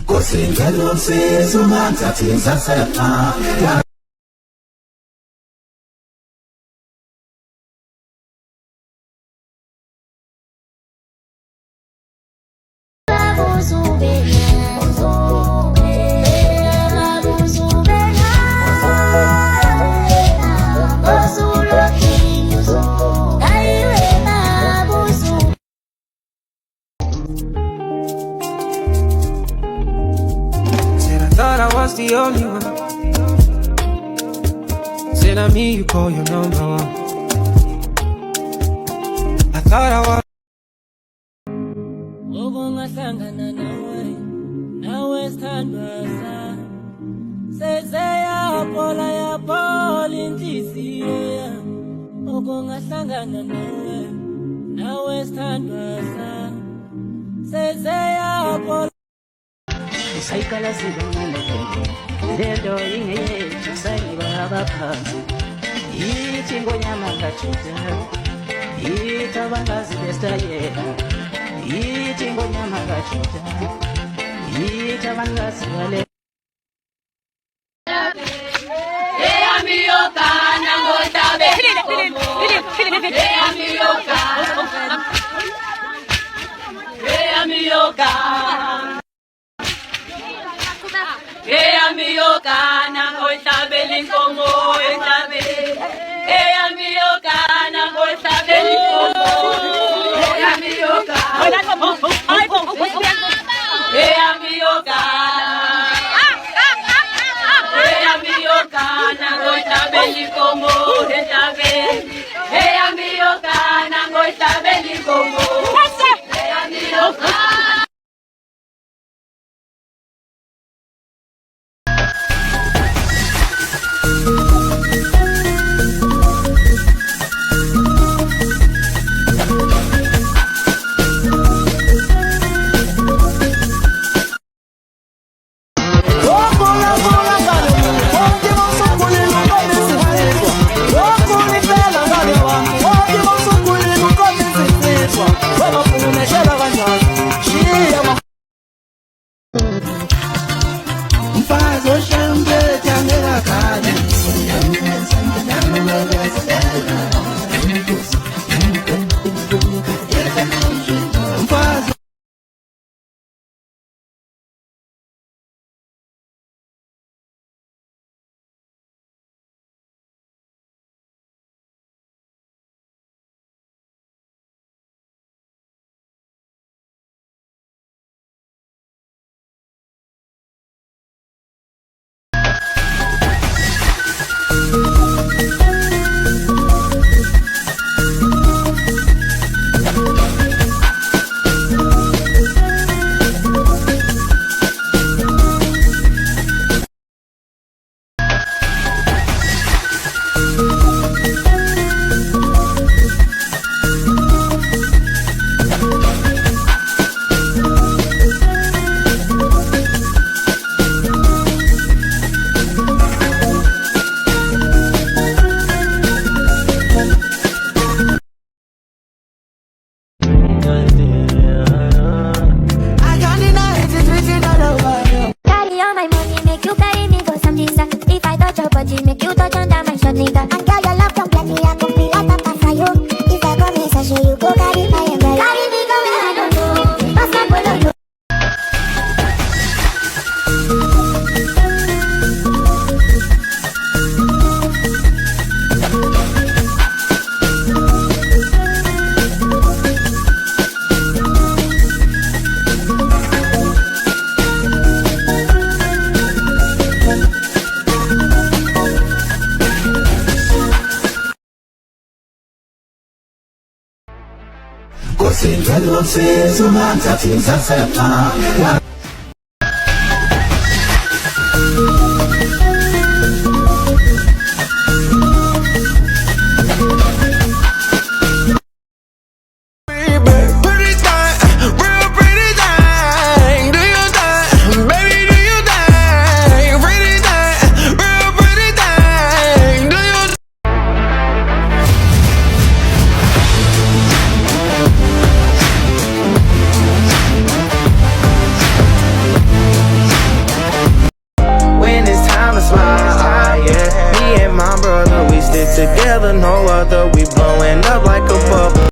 Ngicela usizo mangithatha izasepha Thought I was the only one. Said I me, you call your number one. I thought I was. Okungahlangana nawe sithandwa sezeyapola yapola inhliziyo yami. Okungahlangana nawe sithandwa sezeyapola. Saikala sibonga lendo ingeyethu sayiba abaphansi yithi ngonyama kajuda yithi abangazi besitayela yithi ngonyama kajuda yithi abangazi bale eyamiyokana ngotabe eyamiyokana eyamiyokana ngohlabela inkomo entabeni eyamiyokana ngohlabela inkomo eyamiyokana eyamiyokana ngohlabela inkomo entabeni eyamiyokana ngohlabela inkomo eyamiyokana. Ngicela usizo mangithatha izasepha no other. We blowing up like a bubble.